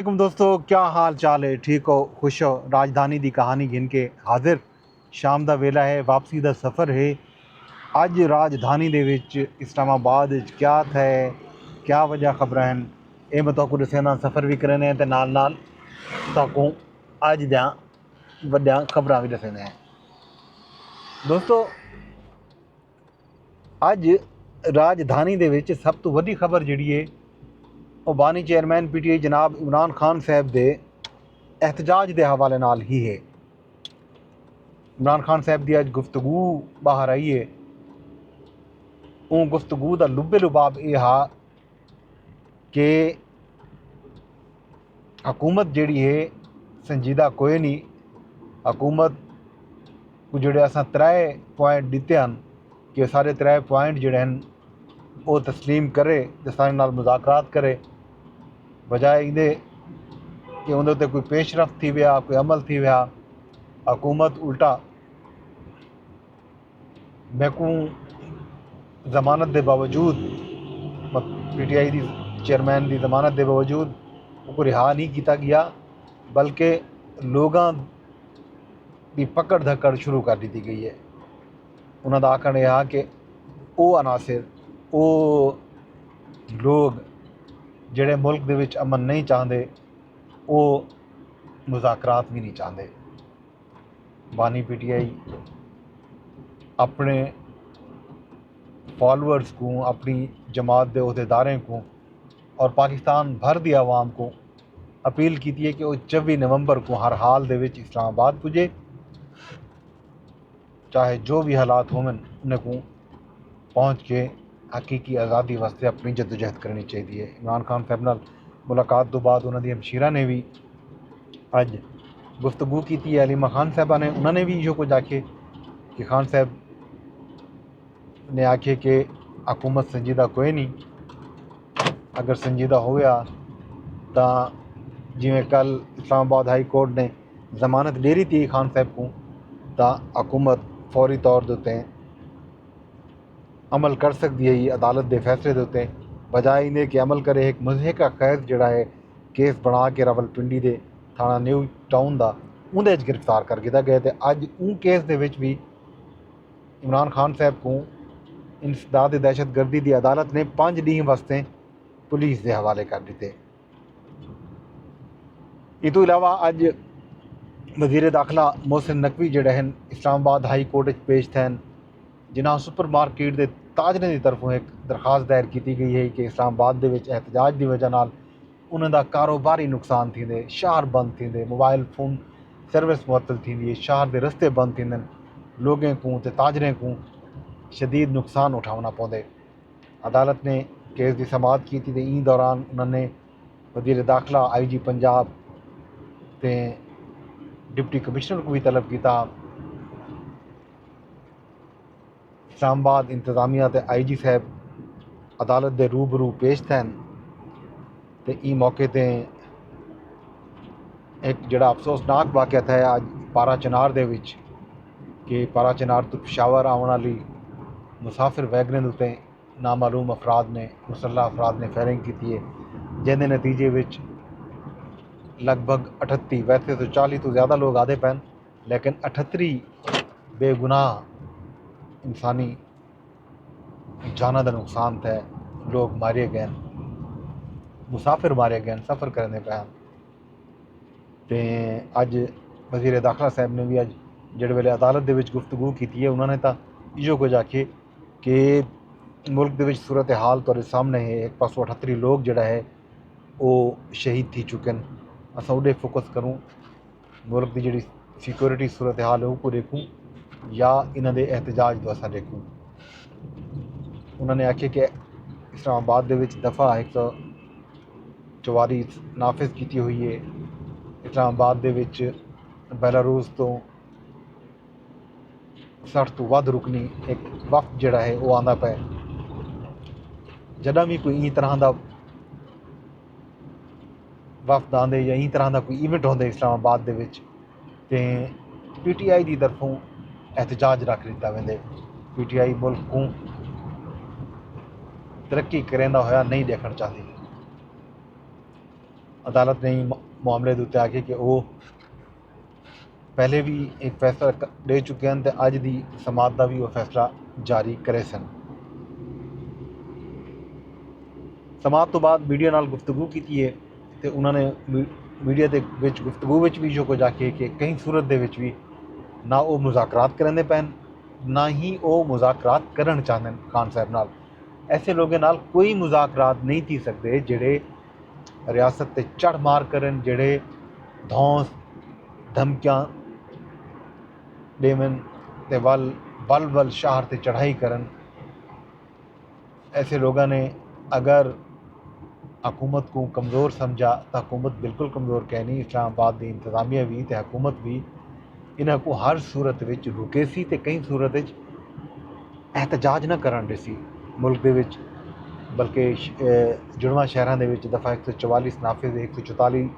वालेकुम दोस्तों, क्या हाल चाल है? ठीक हो, खुश हो? राजधानी दी कहानी गिन के हाजिर। शाम दा वेला है, वापसी दा सफ़र है। अज राजधानी दे विच इस्लामाबाद विच क्या थे, क्या वजह खबर हैं, ये मैं तुहानू दस्सना। सफ़र भी करने ते नाल नाल तुहानू अज दियां वड्डियां खबरां भी दस्सने हैं। दोस्तों, अज राजधानी दे विच सब तो वड्डी खबर जिहड़ी है वो बानी चेयरमैन PTI जनाब इमरान खान साहब दे एहतजाज के हवाले नाल ही है। इमरान खान साहब की अज गुफ्तगू बाहर आई है। उन गुफ्तगू का लुबे लुबाब यह हा कि हुकूमत जिहड़ी है संजीदा कोई नहीं। हुकूमत को जोड़े असां 3 पॉइंट दिते हैं कि सारे 3 पॉइंट जोड़े हैं वो तस्लीम करे तो सारे नाल मुज़ाकरात करे, बजाय इहदे कि उहदे उत्ते कोई पेशरफ्त थी विया, कोई अमल थी विया। हुकूमत उल्टा मैकू जमानत के बावजूद PTI की चेयरमैन की जमानत के बावजूद उसको रिहा नहीं किया गया, बल्कि लोगों की पकड़ धकड़ शुरू कर दी गई है। उन्होंने आखना यह कि वो अनासिर, वो लोग जिहड़े मुल्क दे विच अमन नहीं चाहते, वो मुज़ाकरात भी नहीं चाहते। बानी PTI अपने फॉलोअर्स को, अपनी जमात के अहदेदारें को और पाकिस्तान भर की आवाम को अपील की है कि वो 24 नवंबर को हर हाल दे विच इस्लामाबाद पुजे, चाहे जो भी हालात होवन उन्हें को पहुँच के हकीकी आज़ादी वास्ते अपनी जदोजहद करनी चाहिए। इमरान खान साहब नाल मुलाकात तो बाद उन्होंने हमशीरा ने भी अज गुफ्तगू की है। अलीमा खान साहबा ने उन्होंने भी इहो कुछ आखे कि खान साहब ने आखे कि हुकूमत संजीदा कोई नहीं, अगर संजीदा होया तो जिमें कल इस्लामाबाद हाई कोर्ट ने जमानत दे रही थी खान साहब को, तो हुकूमत फौरी तौर के उत्ते अमल कर सकती है अदालत के फैसले के उत्ते, बजाय इन्हें कि अमल करे। एक मुजहिका कैद जिहड़ा है केस बना के रावलपिंडी के थाना न्यू टाउन का उहदे गिरफ्तार कर दिया गया। तो अज उन केस दे विच भी इमरान खान साहब को इंसदाद दहशतगर्दी की अदालत ने 5 दिन वास्ते पुलिस के हवाले कर दिते। इस तो इलावा अज वजीर दाखिला मोहसिन नकवी जिहड़े हैं इस्लामाबाद हाई कोर्ट पेश थे, जिन्हें सुपर मार्केट के ताजरे की तरफों एक दरखास्त दायर की गई है कि इस्लामाबाद के एहतजाज की वजह नाल उन्हों का कारोबारी नुकसान थींदे, शहर बंद थींदे, मोबाइल फोन सर्विस मुअत्तल थींदी, शहर के रस्ते बंद थींदे, लोगों को ते ताजरें को शदीद नुकसान उठाना पौंदे। अदालत ने केस की समाअत की थी। इन दौरान उन्होंने वजीर दाखिला IG पंजाब ते डिप्टी कमिश्नर को भी तलब किया। इस्लामाबाद इंतजामिया ते IG साहब अदालत के रूबरू पेश थे। तो ई मौके ते एक जड़ा अफसोसनाक वाक़या था अज पारा चनार दे विच कि पारा चनार तो पिशावर आने वाली मुसाफिर वैगन उत्ते नामालूम अफराद ने, मुसल्ला अफराद ने फायरिंग की है, जिसके नतीजे विच लगभग 38, वैसे तो 40 तो ज़्यादा लोग आते पैन, लेकिन 38 बेगुनाह इंसानी जाना का नुकसान था। लोग मारे गए, मुसाफिर मारे गए, सफ़र करने पैन। तो अज वजीर दाखिला साहब ने भी अज जिहड़े वेले अदालत के विच गुफ्तगू की है, उन्होंने तो इहो कुछ आखे कि मुल्क के सूरत हाल तुहाडे सामने है। एक पासों 38 लोग जिहड़ा है वो शहीद थी चुके हैं। असां उडे फोकस करूँ, मुल्क की जिहड़ी सिक्योरिटी सूरत हाल है वो देखूँ या इन्हां दे एहतजाज को असां देखूँ। उन्होंने आखे कि इस्लामाबाद दे विच दफ़ा 144 नाफिज की हुई है। इस्लामाबाद दे विच बेलारूस तो 60 तो वध रुकनी एक वफ्त जिहड़ा है वो आंदा पे। जदा भी कोई ई तरह का वफ्द आंदे या ई तरह का कोई इवेंट होंदे इस्लामाबाद दे विच, ते PTI की तरफों एहतजाज रख दिता वेंदे। PTI मुल्क को तरक्की करेंदा होया नहीं देखना चाहती। अदालत ने मामले के उत्ते आके कि वो पहले भी एक फैसला दे चुके हैं तो अज की समात का भी वो फैसला जारी करे सन। समात तो बाद मीडिया नाल गुफ्तगू की है तो उन्होंने मीडिया के गुफ्तगू भी जो कुछ आखे कि कई सूरत दे विच भी ना वो मुज़ाकरात करने पैन ना ही वो मुज़ाकरात करन चाहते खान साहब नाल। ऐसे लोगों नाल कोई मुज़ाकरात नहीं थी सकते जेड़े रियासत ते चढ़ मार करन, जेड़े धौंस धमकियां देवन ते बल बल शहर ते चढ़ाई करन। ऐसे लोगों ने अगर हुकूमत को कमज़ोर समझा तो हुकूमत बिल्कुल कमज़ोर कहनी। इस्लामाबाद की इंतजामिया भी तो हुकूमत भी इन्हों को हर सूरत विच रुके सी ते कई सूरत विच एहतजाज न करन देसी मुल्क दे विच, बल्कि जुड़वा शहरों के दफ़ा 144 नाफिज 144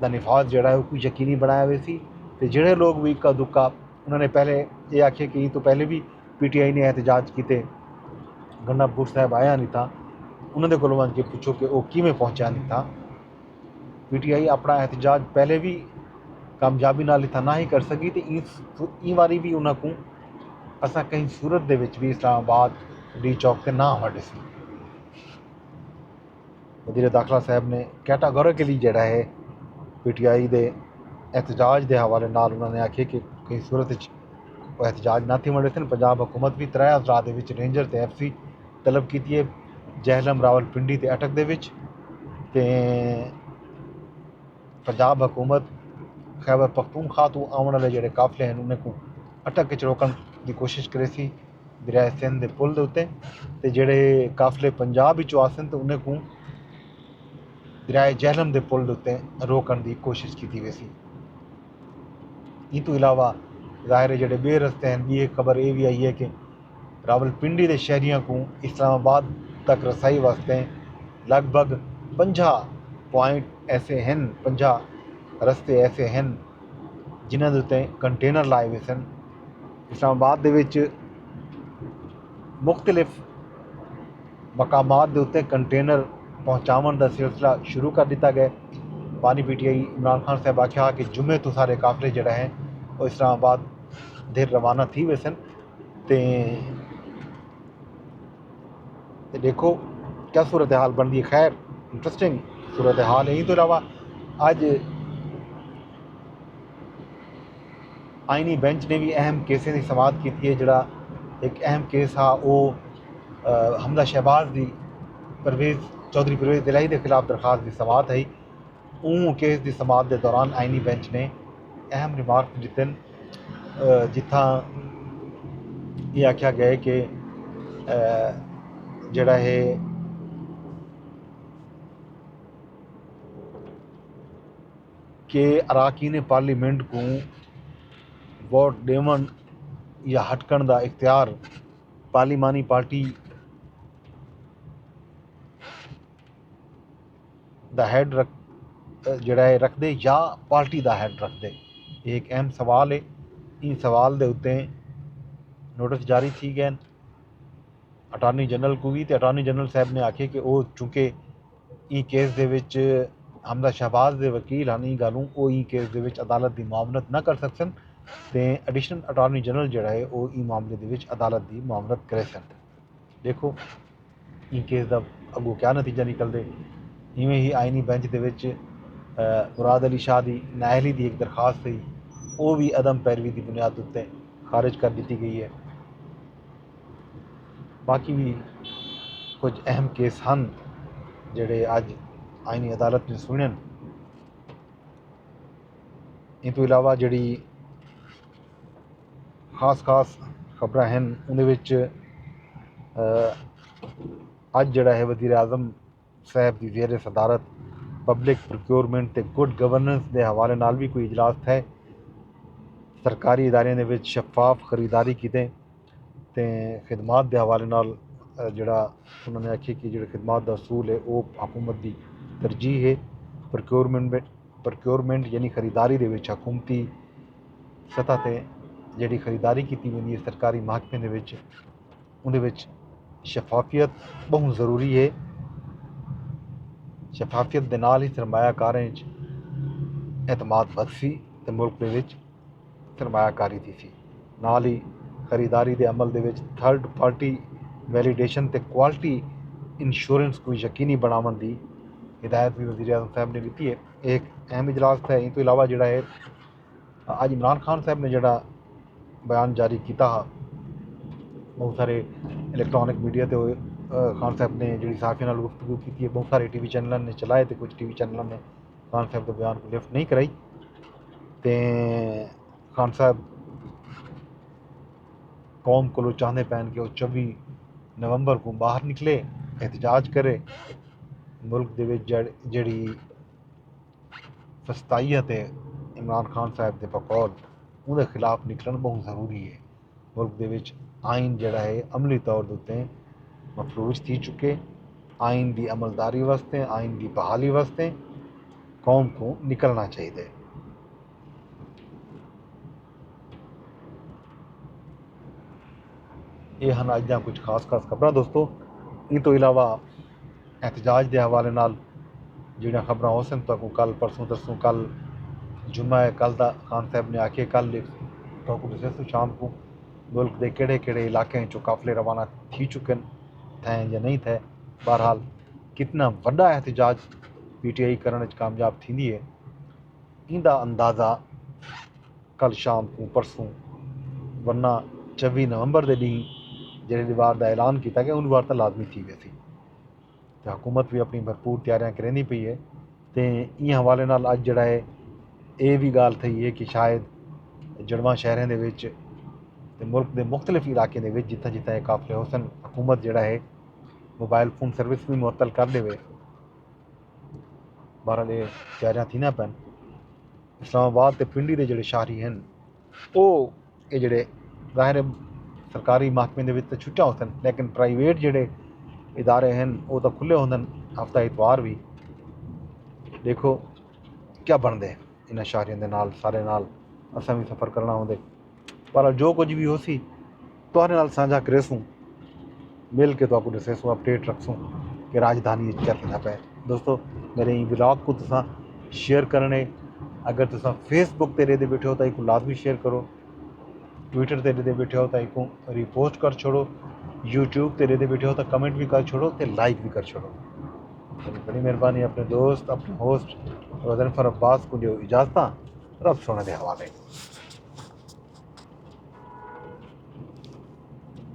का निफाज जोड़ा है कोई यकीनी बनाया हुए सी। ते जिहड़े लोग भी इक्का दुक्का उन्होंने पहले ये आखे कि तो पहले भी PTI ने एहतजाज किए, गंडापुर साहब आया नहीं था, उन्होंने को के पूछो कि वो किमें पहुंचा नहीं था। PTI अपना एहतजाज पहले भी कामयाबी नाल इतना ना ही कर सकी तो ई बारी भी उन्होंने को असा कहीं सूरत दे विच भी इस्लामाबाद डी चौक से ना हट सी। वज़ीर दाखिला साहब ने कैटागोरिकली जोड़ा है PTI के एहतजाज के हवाले नाल उन्होंने आखे कि कई सूरत वो एहतजाज ना थी वंडे सन। पंजाब हुकूमत भी 3 अफराद के विच रेंजर ते FC तलब की है जहलम रावलपिंडी ते अटक दे विच। ते पंजाब हुकूमत खैबर पख्तूनख्वा तो आने वाले जोड़े काफिले हैं उन्हें को अटक च रोकने की कोशिश करे सी दरिया सिंध के पुल के उत्ते, ते जेड़े काफिले पंजाब विचों आसन तो उन्हें को दरिया जहलम के पुल के उत्ते रोकने की कोशिश की गई सी। इन तो इलावा ज़ाहिर है जोड़े बे रस्ते हैं भी एक खबर ये भी आई है कि रावलपिंडी के शहरियों को इस्लामाबाद तक रसाई वास्ते लगभग 50 पॉइंट ऐसे हैं, 50 रस्ते ऐसे हैं जिन्हों के उत्ते कंटेनर लाए हुए सन। इस्लामाबाद दे विच मुख्तलिफ मकामात के उत्ते कंटेनर पहुँचावन का सिलसिला शुरू कर दिता गया। पानी PTI इमरान खान साहब आख्या कि जुमे तो सारे काफिले जोड़ा है वो इस्लामाबाद दे रवाना थी वे सन। ते देखो क्या सूरत हाल बनती है। खैर इंटरेस्टिंग सूरत हाल है। इन तो इलावा अज आईनी बेंच ने भी अहम केसें की समात की है। जोड़ा एक अहम केस हा वो हमदा शहबाज की चौधरी परवेज़ दिलाही के खिलाफ दरखास्त की समात है। ऊँ केस की समात के दौरान आईनी बेंच ने अहम रिमार्क दिते जिथा ये आख्या गया कि जोड़ा है कि अरकान पार्लीमेंट को वोट देवन या हटकण का इख्तियार पार्लिमानी पार्टी दा हैड जोड़ा है रख दे या पार्टी का हैड रख दे। ये एक अहम सवाल है। इस सवाल के उत्ते नोटिस जारी थी गए अटारनी जनरल को भी। तो अटारनी जनरल साहब ने आखे कि वो चूँकि ई केस दे विच हमदा शहबाज के वकील हैं गलों वो ई केस दे विच अदालत की मुआवनत न कर सकन तो एडिशनल अटारनी जनरल जोड़ा है वो ई मामले दे विच अदालत की मुआवनत करे सन। देखो ई केस का अगों क्या नतीजा निकलते। इवें ही आईनी बेंच दे विच मुराद अली शाह की नाअहली की एक दरखास्त थी वो भी अदम पैरवी की बुनियाद उत्ते खारिज कर दी गई है। बाकी भी कुछ अहम केस हैं जोड़े अज आईनी अदालत ने सुने। इन तो इलावा जी खास खबर हैं उन्हें अज जोड़ा है वज़ीर आज़म साहब की ज़ेर सदारत पब्लिक प्रोक्योरमेंट ते गुड गवर्नेंस के हवाले नाल भी कोई इजलास है। सरकारी इदारे के शफाफ खरीदारी की खिदमात के हवाले नाल जोड़ा उन्होंने आखी कि जो खिदमात का असूल है वो हुकूमत की तरजीह है। प्रक्योरमेंट यानी खरीदारी के हुकूमती सतह पर जी खरीदारी की वेंदी है सरकारी महकमे उन्हें शफाफियत बहुत ज़रूरी है। शफाफियत दे नाल ही सरमायाकारें च एतमाद वध सी ते मुल्क दे विच सरमायाकारी थी सी। नाल ही खरीदारी दे अमल दे विच थर्ड पार्टी वैलीडेशन ते क्वालिटी इंश्योरेंस को यकीनी बनावन दी हिदायत भी वज़ीर आज़म साहब ने दी है। एक अहम इजलास था। इन तो इलावा जिहड़ा है अज इमरान खान साहब ने जिहड़ा बयान जारी किया हा, बहुत सारे इलैक्ट्रॉनिक मीडिया ते खान साहब ने जी सहाफ़ियों नाल गुफ्तगू की है, बहुत सारे टीवी चैनलों ने चलाए तो कुछ टीवी चैनलों ने खान साहब के बयान को लिफ्ट नहीं कराई। तो खान साहब कौम को चाहते पैन कि 24 नवंबर को बाहर निकले, एहतजाज करे, मुल्क दे विच जिहड़ी फस्ताईयत है इमरान खान साहब के बकौल उहदे खिलाफ निकलन बहुत ज़रूरी है। मुल्क दे विच आइन जिहड़ा है अमली तौर दे उत्ते मफलूज थी चुके। आइन की अमलदारी वास्ते, आइन की बहाली वास्ते कौम को निकलना चाहिए। ये हैं अज दा कुछ खास खबर दोस्तों। इन तो इलावा एहतजाज के हवाले नाल जिहड़ियां खबरां हो सन तो कल परसों तरसों कल जुम्मा है, कल दा खान साहब ने आखे कल तो दसे शाम को मुल्क के केड़े केड़े इलाके चो काफिले रवाना थी चुके थे या नहीं थे। बहरहाल कितना वड्डा एहतजाज PTI करने कामयाब थी है, इंदा अंदाज़ा कल शाम को परसों वरना 24 नवंबर के डी जिहड़ी वार का ऐलान किया गया उन वार तो लाजमी थी वैसी। तो हुकूमत भी अपनी भरपूर तैयारियां करेंदी पई है। तो इन हवाले नाल अज जिहड़ा है ये भी गाल थी है कि शायद जड़वा शहरों के ते मुल्क के मुख्तलिफ इलाके के जिथे जिथे ये काफिले हो सन हुकूमत जिहड़ा है मोबाइल फोन सर्विस भी मुअत्तल कर देवे। बहरहाल ये तैयारियां थी ना पैन। इस्लामाबाद ते पिंडी के जिहड़े शाहरी हैं वो ये जिहड़े ज़ाहिर सरकारी महकमे दे विच ते छुट्टियां हो सन, लेकिन प्राइवेट जिहड़े इदारे हैं वो तो खुले होंदे हफ्ता इतवार भी। देखो क्या बनदे इन्हां शाहरियों दे नाल सारे नाल असां भी सफ़र करना होंदे। पर जो कुछ भी हो सी तुहारे नाल साझा करेसूँ, मिल के तो दसेसूँ, अपडेट रखसूँ कि राजधानी क्या थींदा पे। दोस्तों मेरे ब्लॉग को तुसां शेयर करने, अगर तुसां फेसबुक ते रेदे बैठे हो तो इको लाजमी शेयर करो, ट्विटर ते रेदे बैठे हो तो इको रिपोस्ट कर छोड़ो, यूट्यूब ते रेदे बैठे हो तो कमेंट भी कर छोड़ो तो लाइक भी कर छोड़ो। बड़ी मेहरबानी। अपने दोस्त अपने होस्ट वज़न फर अब्बास को जो इजाज़त रब सोने के हवाले।